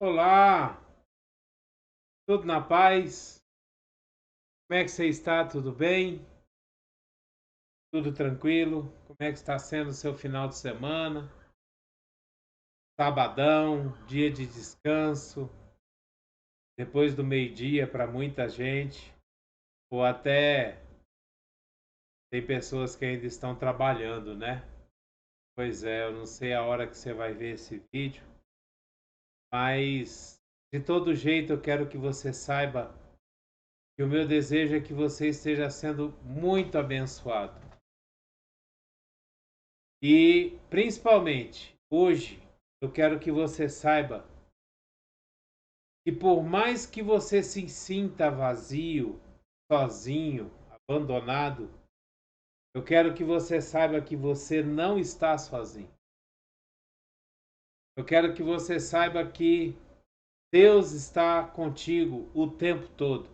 Olá, tudo na paz? Como é que você está? Tudo bem? Tudo tranquilo? Como é que está sendo o seu final de semana? Sabadão, dia de descanso, depois do meio-dia para muita gente, ou até tem pessoas que ainda estão trabalhando, né? Pois é, eu não sei a hora que você vai ver esse vídeo, mas de todo jeito eu quero que você saiba que o meu desejo é que você esteja sendo muito abençoado. E principalmente hoje, eu quero que você saiba que por mais que você se sinta vazio, sozinho, abandonado, eu quero que você saiba que você não está sozinho. Eu quero que você saiba que Deus está contigo o tempo todo.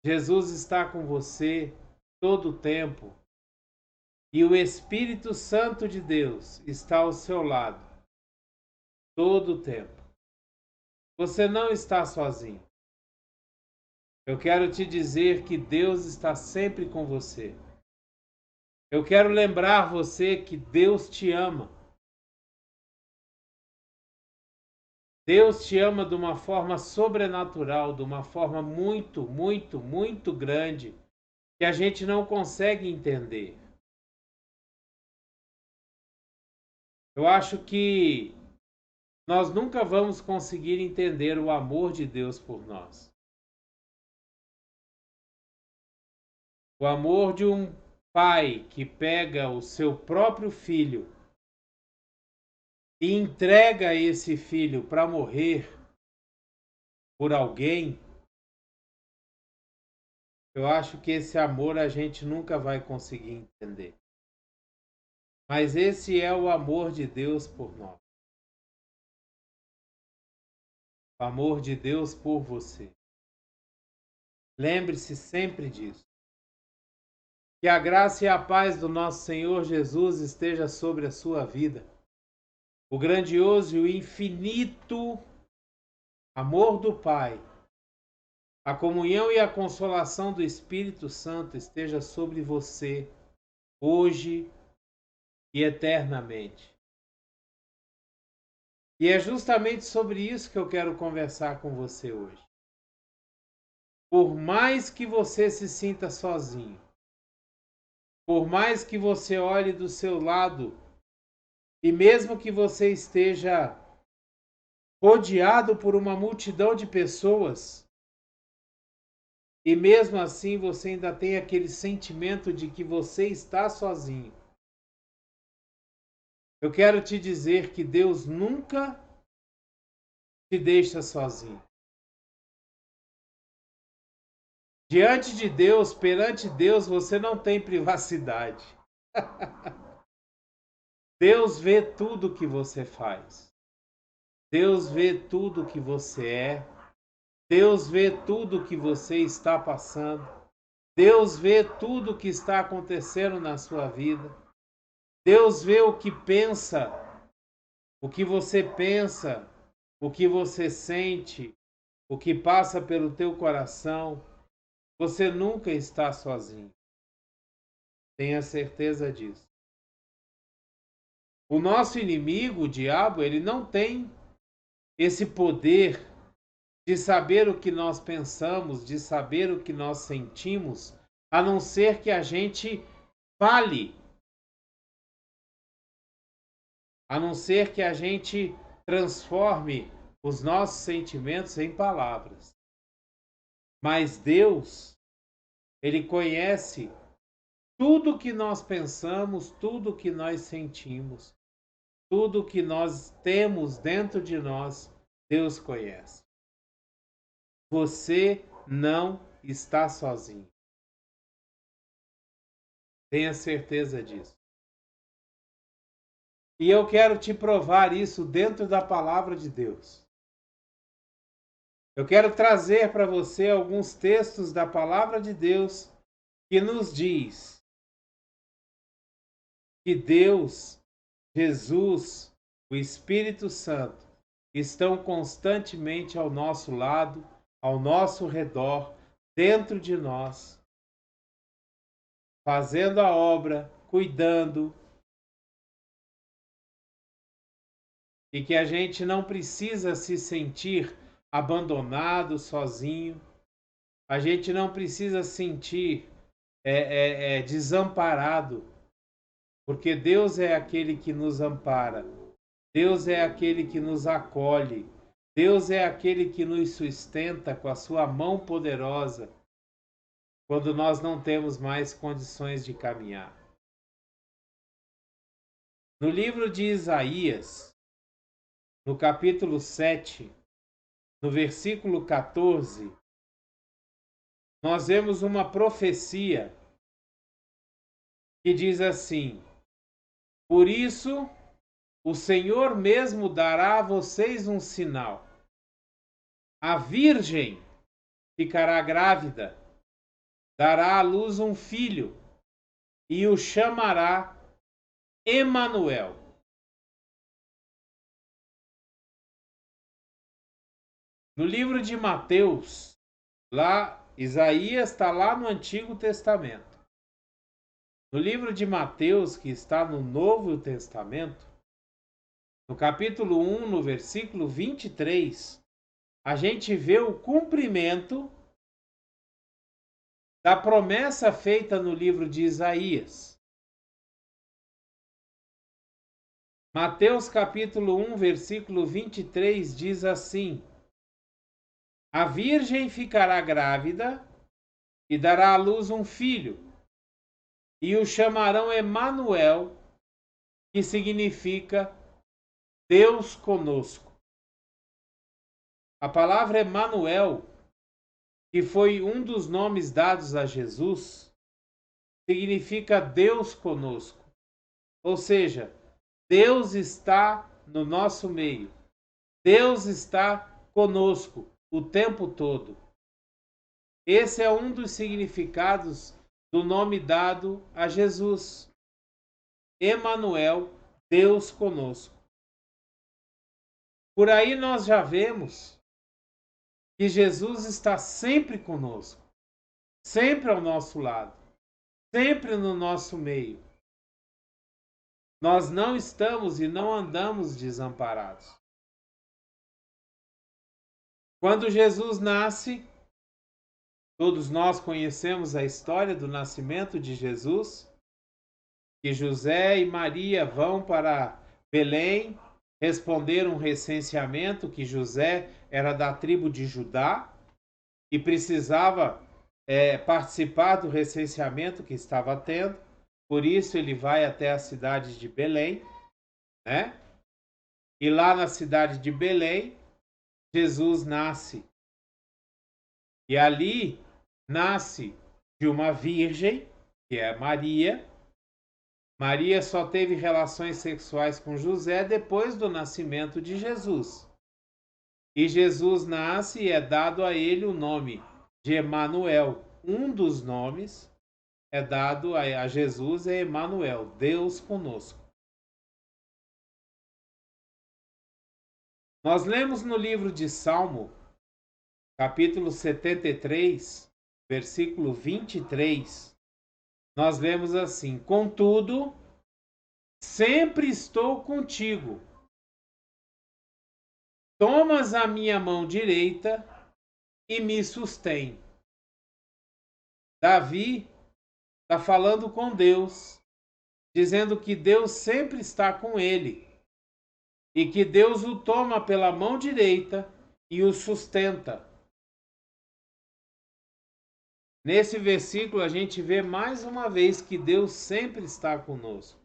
Jesus está com você todo o tempo e o Espírito Santo de Deus está ao seu lado todo o tempo. Você não está sozinho. Eu quero te dizer que Deus está sempre com você. Eu quero lembrar você que Deus te ama. Deus te ama de uma forma sobrenatural, de uma forma muito, muito, muito grande, que a gente não consegue entender. Eu acho que nós nunca vamos conseguir entender o amor de Deus por nós. O amor de um pai que pega o seu próprio filho e entrega esse filho para morrer por alguém. Eu acho que esse amor a gente nunca vai conseguir entender. Mas esse é o amor de Deus por nós. O amor de Deus por você. Lembre-se sempre disso. Que a graça e a paz do nosso Senhor Jesus esteja sobre a sua vida. O grandioso e o infinito amor do Pai, a comunhão e a consolação do Espírito Santo esteja sobre você, hoje e eternamente. E é justamente sobre isso que eu quero conversar com você hoje. Por mais que você se sinta sozinho, por mais que você olhe do seu lado, e mesmo que você esteja rodeado por uma multidão de pessoas, e mesmo assim você ainda tem aquele sentimento de que você está sozinho, eu quero te dizer que Deus nunca te deixa sozinho. Diante de Deus, perante Deus, você não tem privacidade. Deus vê tudo que você faz. Deus vê tudo que você é. Deus vê tudo que você está passando. Deus vê tudo que está acontecendo na sua vida. Deus vê o que pensa, o que você pensa, o que você sente, o que passa pelo teu coração. Você nunca está sozinho. Tenha certeza disso. O nosso inimigo, o diabo, ele não tem esse poder de saber o que nós pensamos, de saber o que nós sentimos, a não ser que a gente fale, a não ser que a gente transforme os nossos sentimentos em palavras. Mas Deus, ele conhece tudo que nós pensamos, tudo que nós sentimos, tudo que nós temos dentro de nós, Deus conhece. Você não está sozinho. Tenha certeza disso. E eu quero te provar isso dentro da palavra de Deus. Eu quero trazer para você alguns textos da palavra de Deus que nos diz que Deus, Jesus, o Espírito Santo estão constantemente ao nosso lado, ao nosso redor, dentro de nós, fazendo a obra, cuidando, e que a gente não precisa se sentir abandonado, sozinho, a gente não precisa sentir desamparado, porque Deus é aquele que nos ampara, Deus é aquele que nos acolhe, Deus é aquele que nos sustenta com a sua mão poderosa quando nós não temos mais condições de caminhar. No livro de Isaías, no capítulo 7, no versículo 14, nós vemos uma profecia que diz assim: por isso, o Senhor mesmo dará a vocês um sinal. A virgem ficará grávida, dará à luz um filho e o chamará Emanuel. No livro de Mateus, lá Isaías está lá no Antigo Testamento. No livro de Mateus, que está no Novo Testamento, no capítulo 1, no versículo 23, a gente vê o cumprimento da promessa feita no livro de Isaías. Mateus capítulo 1, versículo 23 diz assim: a virgem ficará grávida e dará à luz um filho, e o chamarão Emanuel, que significa Deus conosco. A palavra Emanuel, que foi um dos nomes dados a Jesus, significa Deus conosco. Ou seja, Deus está no nosso meio. Deus está conosco o tempo todo. Esse é um dos significados do nome dado a Jesus. Emanuel, Deus conosco. Por aí nós já vemos que Jesus está sempre conosco, sempre ao nosso lado, sempre no nosso meio. Nós não estamos e não andamos desamparados. Quando Jesus nasce, todos nós conhecemos a história do nascimento de Jesus, que José e Maria vão para Belém responder um recenseamento, que José era da tribo de Judá e precisava participar do recenseamento que estava tendo, por isso ele vai até a cidade de Belém, né? E lá na cidade de Belém, Jesus nasce. E ali nasce de uma virgem, que é Maria. Maria só teve relações sexuais com José depois do nascimento de Jesus. E Jesus nasce e é dado a ele o nome de Emanuel. Um dos nomes é dado a Jesus é Emanuel, Deus conosco. Nós lemos no livro de Salmo, capítulo 73, versículo 23, nós lemos assim: contudo, sempre estou contigo. Tomas a minha mão direita e me sustém. Davi está falando com Deus, dizendo que Deus sempre está com ele e que Deus o toma pela mão direita e o sustenta. Nesse versículo a gente vê mais uma vez que Deus sempre está conosco,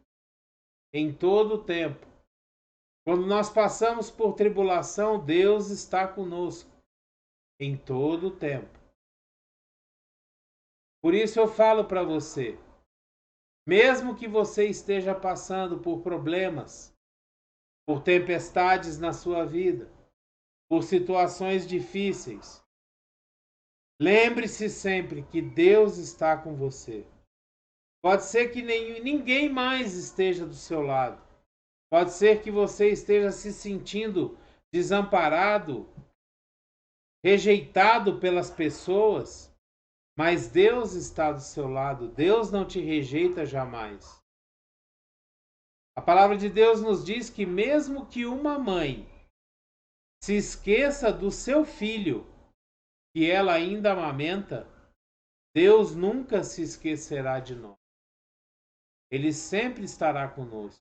em todo o tempo. Quando nós passamos por tribulação, Deus está conosco, em todo o tempo. Por isso eu falo para você, mesmo que você esteja passando por problemas, por tempestades na sua vida, por situações difíceis, lembre-se sempre que Deus está com você. Pode ser que ninguém mais esteja do seu lado. Pode ser que você esteja se sentindo desamparado, rejeitado pelas pessoas, mas Deus está do seu lado. Deus não te rejeita jamais. A palavra de Deus nos diz que mesmo que uma mãe se esqueça do seu filho, que ela ainda amamenta, Deus nunca se esquecerá de nós. Ele sempre estará conosco.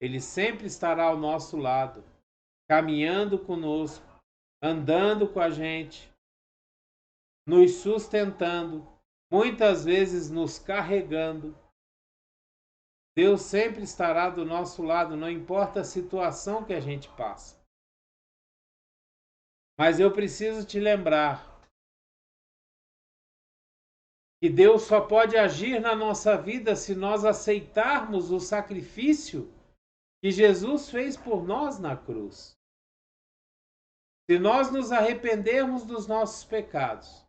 Ele sempre estará ao nosso lado, caminhando conosco, andando com a gente, nos sustentando, muitas vezes nos carregando. Deus sempre estará do nosso lado, não importa a situação que a gente passa. Mas eu preciso te lembrar que Deus só pode agir na nossa vida se nós aceitarmos o sacrifício que Jesus fez por nós na cruz. Se nós nos arrependermos dos nossos pecados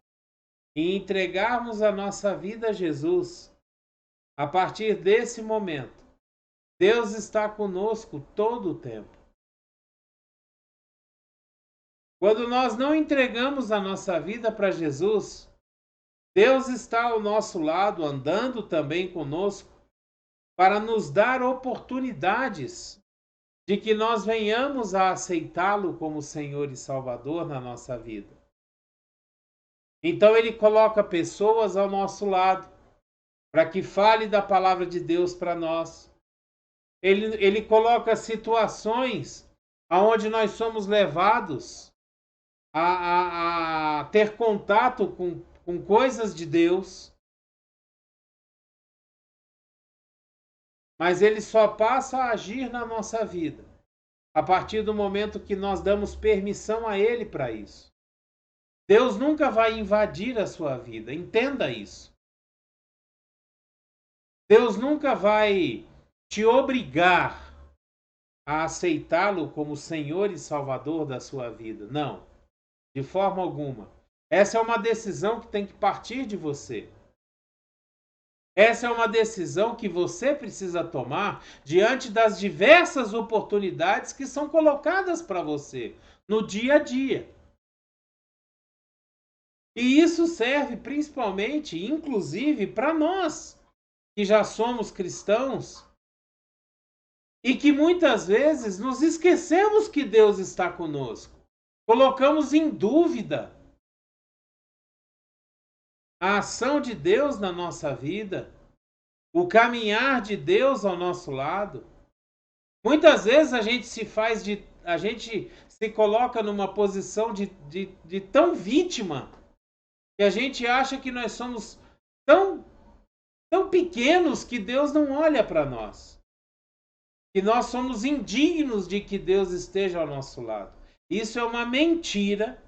e entregarmos a nossa vida a Jesus, a partir desse momento, Deus está conosco todo o tempo. Quando nós não entregamos a nossa vida para Jesus, Deus está ao nosso lado, andando também conosco, para nos dar oportunidades de que nós venhamos a aceitá-lo como Senhor e Salvador na nossa vida. Então Ele coloca pessoas ao nosso lado, para que fale da palavra de Deus para nós. Ele coloca situações aonde nós somos levados a ter contato com coisas de Deus, mas Ele só passa a agir na nossa vida a partir do momento que nós damos permissão a Ele para isso. Deus nunca vai invadir a sua vida, entenda isso. Deus nunca vai te obrigar a aceitá-lo como Senhor e Salvador da sua vida. Não, de forma alguma. Essa é uma decisão que tem que partir de você. Essa é uma decisão que você precisa tomar diante das diversas oportunidades que são colocadas para você no dia a dia. E isso serve principalmente, inclusive, para nós que já somos cristãos e que muitas vezes nos esquecemos que Deus está conosco. Colocamos em dúvida a ação de Deus na nossa vida, o caminhar de Deus ao nosso lado. Muitas vezes a gente se coloca numa posição de tão vítima que a gente acha que nós somos tão pequenos que Deus não olha para nós. Que nós somos indignos de que Deus esteja ao nosso lado. Isso é uma mentira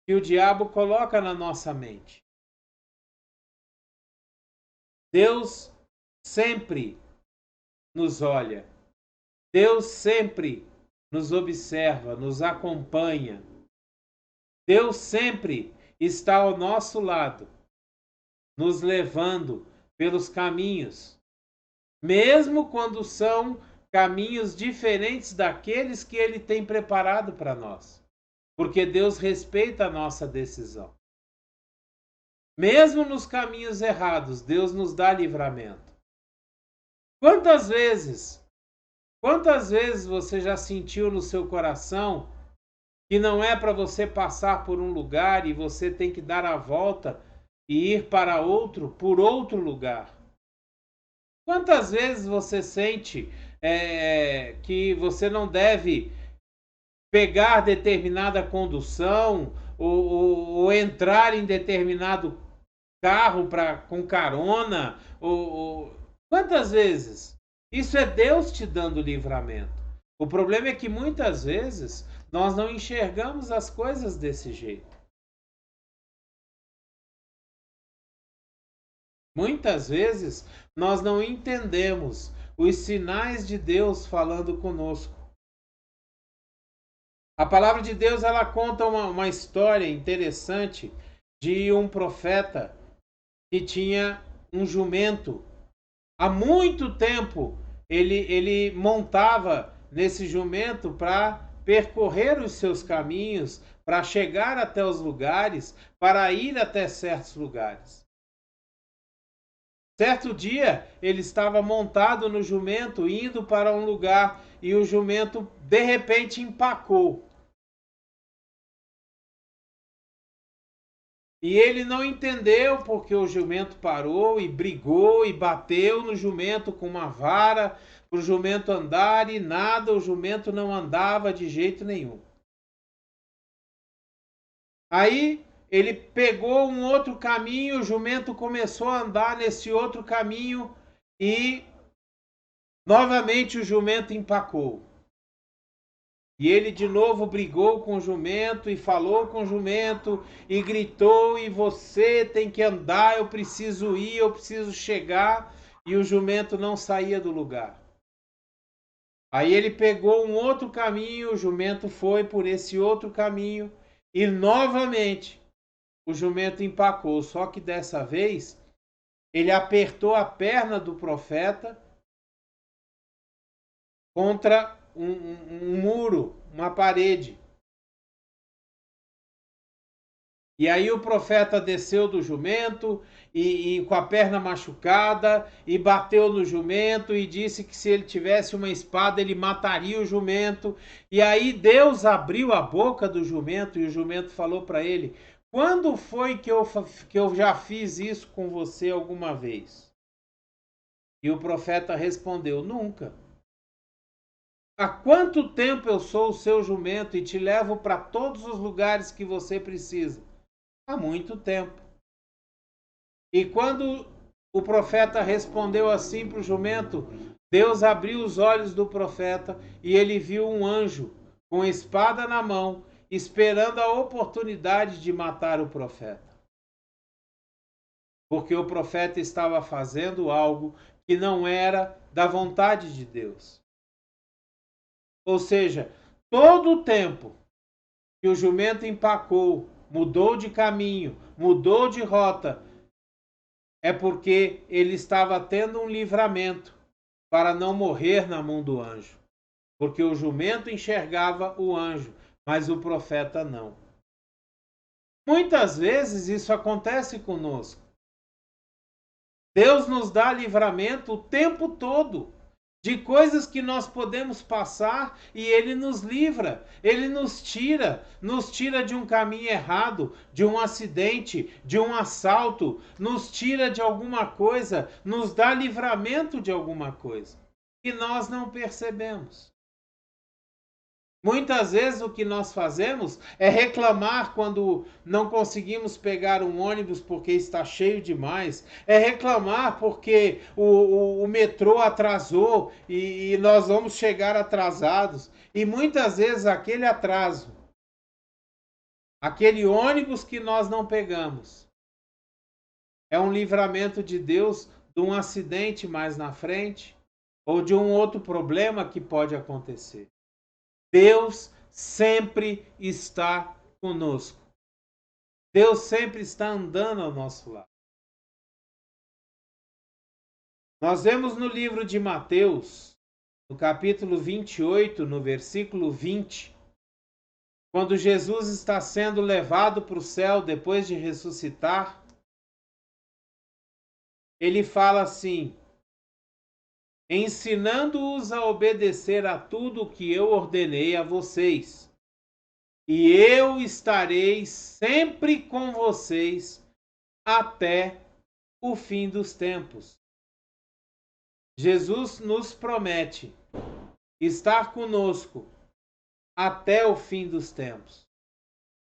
que o diabo coloca na nossa mente. Deus sempre nos olha. Deus sempre nos observa, nos acompanha. Deus sempre está ao nosso lado, nos levando pelos caminhos, mesmo quando são caminhos diferentes daqueles que Ele tem preparado para nós. Porque Deus respeita a nossa decisão. Mesmo nos caminhos errados, Deus nos dá livramento. Quantas vezes você já sentiu no seu coração que não é para você passar por um lugar e você tem que dar a volta e ir para por outro lugar? Quantas vezes você sente que você não deve pegar determinada condução ou entrar em determinado carro com carona? Quantas vezes? Isso é Deus te dando livramento. O problema é que muitas vezes nós não enxergamos as coisas desse jeito. Muitas vezes nós não entendemos os sinais de Deus falando conosco. A palavra de Deus ela conta uma história interessante de um profeta que tinha um jumento. Há muito tempo ele montava nesse jumento para percorrer os seus caminhos, para chegar até os lugares, para ir até certos lugares. Certo dia, ele estava montado no jumento, indo para um lugar, e o jumento de repente empacou. E ele não entendeu porque o jumento parou e brigou e bateu no jumento com uma vara para o jumento andar e nada, o jumento não andava de jeito nenhum. Aí ele pegou um outro caminho, o jumento começou a andar nesse outro caminho e novamente o jumento empacou. E ele de novo brigou com o jumento e falou com o jumento e gritou: e você tem que andar, eu preciso ir, eu preciso chegar. E o jumento não saía do lugar. Aí ele pegou um outro caminho, o jumento foi por esse outro caminho e novamente o jumento empacou. Só que dessa vez ele apertou a perna do profeta contra um muro, uma parede. E aí o profeta desceu do jumento e com a perna machucada e bateu no jumento e disse que se ele tivesse uma espada ele mataria o jumento. E aí Deus abriu a boca do jumento e o jumento falou para ele: quando foi que eu já fiz isso com você alguma vez? E o profeta respondeu: nunca. Há quanto tempo eu sou o seu jumento e te levo para todos os lugares que você precisa? Há muito tempo. E quando o profeta respondeu assim para o jumento, Deus abriu os olhos do profeta e ele viu um anjo com espada na mão, esperando a oportunidade de matar o profeta. Porque o profeta estava fazendo algo que não era da vontade de Deus. Ou seja, todo o tempo que o jumento empacou, mudou de caminho, mudou de rota, é porque ele estava tendo um livramento para não morrer na mão do anjo. Porque o jumento enxergava o anjo, mas o profeta não. Muitas vezes isso acontece conosco. Deus nos dá livramento o tempo todo de coisas que nós podemos passar e ele nos livra, ele nos tira de um caminho errado, de um acidente, de um assalto, nos tira de alguma coisa, nos dá livramento de alguma coisa que nós não percebemos. Muitas vezes o que nós fazemos é reclamar quando não conseguimos pegar um ônibus porque está cheio demais, é reclamar porque o metrô atrasou e nós vamos chegar atrasados. E muitas vezes aquele atraso, aquele ônibus que nós não pegamos, é um livramento de Deus de um acidente mais na frente ou de um outro problema que pode acontecer. Deus sempre está conosco. Deus sempre está andando ao nosso lado. Nós vemos no livro de Mateus, no capítulo 28, no versículo 20, quando Jesus está sendo levado para o céu depois de ressuscitar, ele fala assim: ensinando-os a obedecer a tudo o que eu ordenei a vocês. E eu estarei sempre com vocês até o fim dos tempos. Jesus nos promete estar conosco até o fim dos tempos.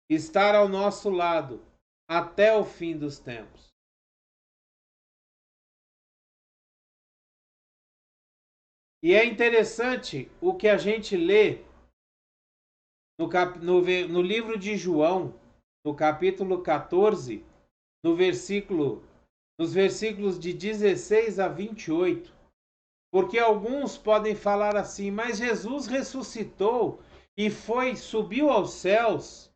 Estar ao nosso lado até o fim dos tempos. E é interessante o que a gente lê no livro de João, no capítulo 14, nos versículos de 16 a 28. Porque alguns podem falar assim, mas Jesus ressuscitou e subiu aos céus,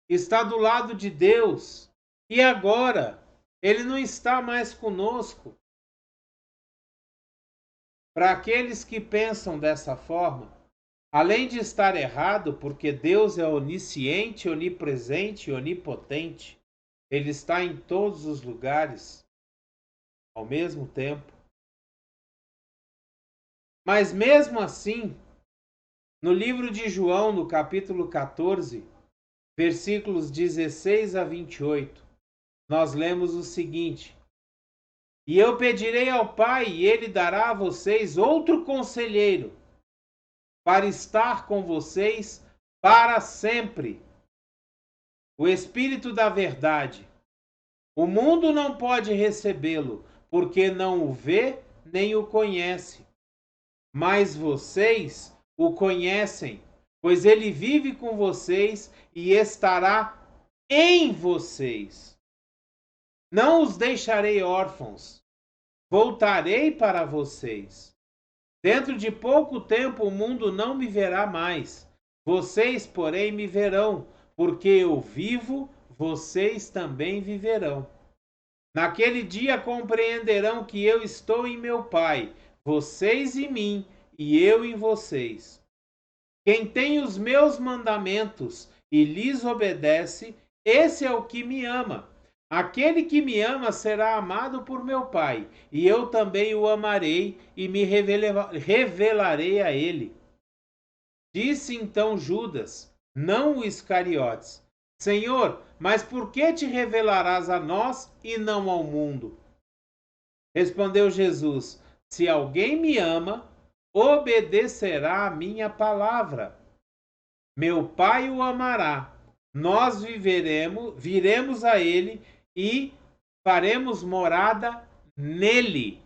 está do lado de Deus, e agora ele não está mais conosco. Para aqueles que pensam dessa forma, Além de estar errado, porque Deus é onisciente, onipresente e onipotente, Ele está em todos os lugares ao mesmo tempo. Mas mesmo assim, no livro de João, no capítulo 14, versículos 16 a 28, nós lemos o seguinte: E eu pedirei ao Pai, e ele dará a vocês outro conselheiro, para estar com vocês para sempre. O Espírito da Verdade. O mundo não pode recebê-lo, porque não o vê nem o conhece. Mas vocês o conhecem, pois ele vive com vocês e estará em vocês. Não os deixarei órfãos, voltarei para vocês. Dentro de pouco tempo o mundo não me verá mais. Vocês, porém, me verão, porque eu vivo, vocês também viverão. Naquele dia compreenderão que eu estou em meu Pai, vocês em mim e eu em vocês. Quem tem os meus mandamentos e lhes obedece, esse é o que me ama. Aquele que me ama será amado por meu Pai, e eu também o amarei e me revelarei a ele. Disse então Judas, não o Iscariotes: Senhor, mas por que te revelarás a nós e não ao mundo? Respondeu Jesus: Se alguém me ama, obedecerá a minha palavra. Meu Pai o amará. Nós viremos a ele e faremos morada nele.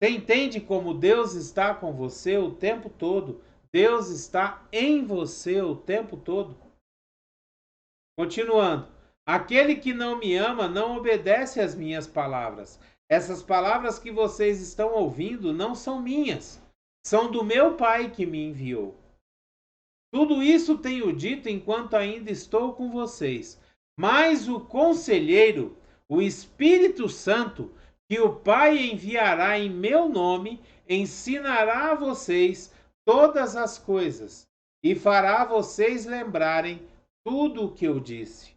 Você entende como Deus está com você o tempo todo? Deus está em você o tempo todo. Continuando. Aquele que não me ama não obedece às minhas palavras. Essas palavras que vocês estão ouvindo não são minhas, são do meu Pai que me enviou. Tudo isso tenho dito enquanto ainda estou com vocês. Mas o Conselheiro, o Espírito Santo, que o Pai enviará em meu nome, ensinará a vocês todas as coisas e fará vocês lembrarem tudo o que eu disse.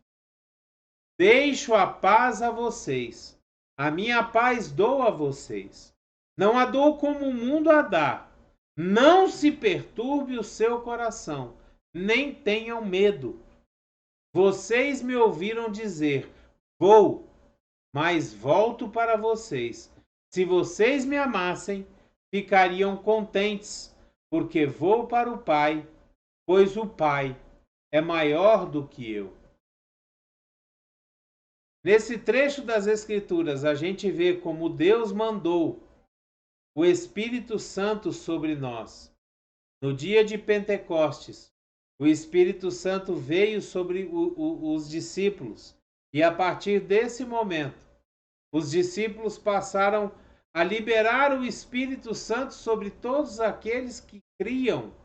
Deixo a paz a vocês. A minha paz dou a vocês. Não a dou como o mundo a dá. Não se perturbe o seu coração, nem tenham medo. Vocês me ouviram dizer: Vou, mas volto para vocês. Se vocês me amassem, ficariam contentes, porque vou para o Pai, pois o Pai é maior do que eu. Nesse trecho das Escrituras, a gente vê como Deus mandou o Espírito Santo sobre nós. No dia de Pentecostes, o Espírito Santo veio sobre os discípulos, e a partir desse momento, os discípulos passaram a liberar o Espírito Santo sobre todos aqueles que criam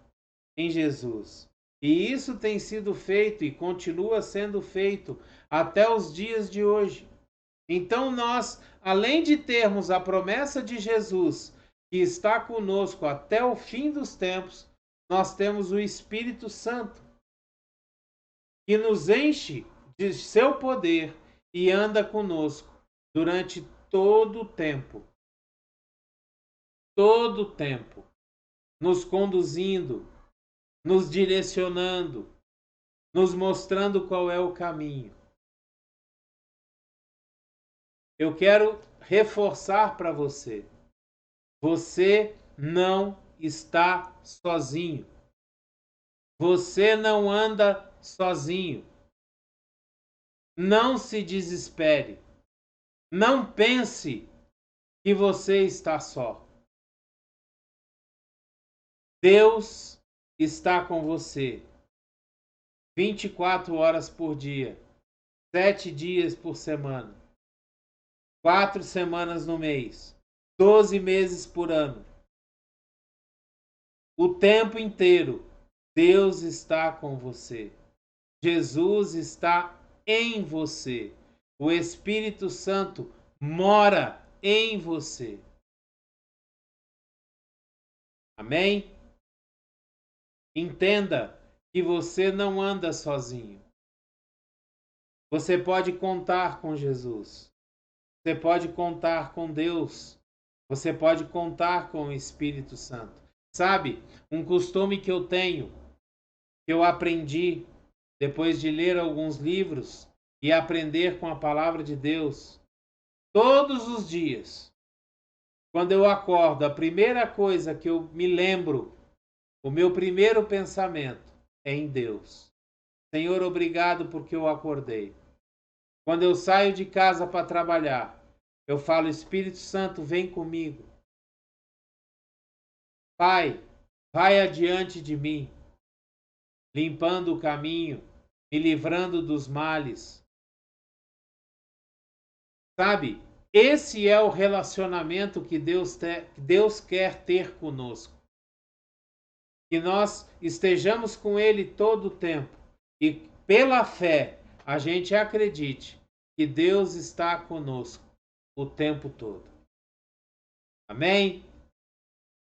em Jesus. E isso tem sido feito e continua sendo feito até os dias de hoje. Então nós, além de termos a promessa de Jesus, que está conosco até o fim dos tempos, nós temos o Espírito Santo, que nos enche de seu poder e anda conosco durante todo o tempo, nos conduzindo, nos direcionando, nos mostrando qual é o caminho. Eu quero reforçar para você: você não está sozinho. Você não anda sozinho. Não se desespere. Não pense que você está só. Deus está com você 24 horas por dia, 7 dias por semana, 4 semanas no mês, 12 meses por ano. O tempo inteiro, Deus está com você. Jesus está em você. O Espírito Santo mora em você. Amém? Entenda que você não anda sozinho. Você pode contar com Jesus. Você pode contar com Deus. Você pode contar com o Espírito Santo. Sabe, um costume que eu tenho, que eu aprendi depois de ler alguns livros e aprender com a palavra de Deus, todos os dias, quando eu acordo, a primeira coisa que eu me lembro, o meu primeiro pensamento é em Deus. Senhor, obrigado porque eu acordei. Quando eu saio de casa para trabalhar, eu falo, Espírito Santo, vem comigo. Pai, vai adiante de mim, limpando o caminho, me livrando dos males. Sabe, esse é o relacionamento que Deus quer ter conosco. Que nós estejamos com Ele todo o tempo e pela fé a gente acredite que Deus está conosco o tempo todo. Amém?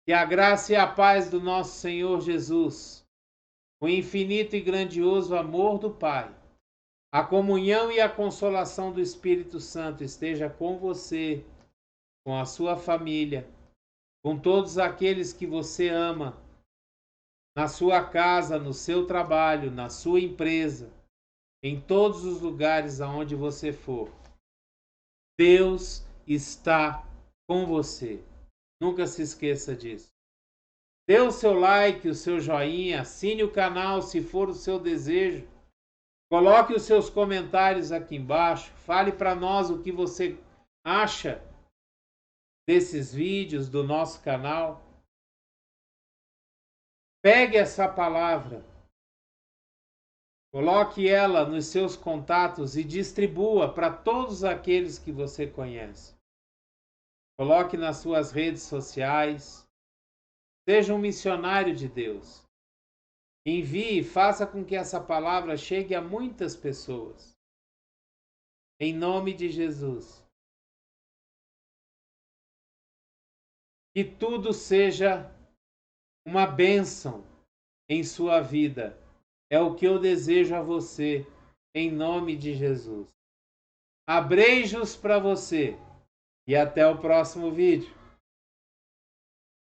Que a graça e a paz do nosso Senhor Jesus, o infinito e grandioso amor do Pai, a comunhão e a consolação do Espírito Santo esteja com você, com a sua família, com todos aqueles que você ama, na sua casa, no seu trabalho, na sua empresa, em todos os lugares aonde você for. Deus está com você. Nunca se esqueça disso. Dê o seu like, o seu joinha, assine o canal se for o seu desejo. Coloque os seus comentários aqui embaixo. Fale para nós o que você acha desses vídeos do nosso canal. Pegue essa palavra, coloque ela nos seus contatos e distribua para todos aqueles que você conhece. Coloque nas suas redes sociais. Seja um missionário de Deus. Envie e faça com que essa palavra chegue a muitas pessoas. Em nome de Jesus. Que tudo seja uma bênção em sua vida. É o que eu desejo a você, em nome de Jesus. Abreijos para você e até o próximo vídeo.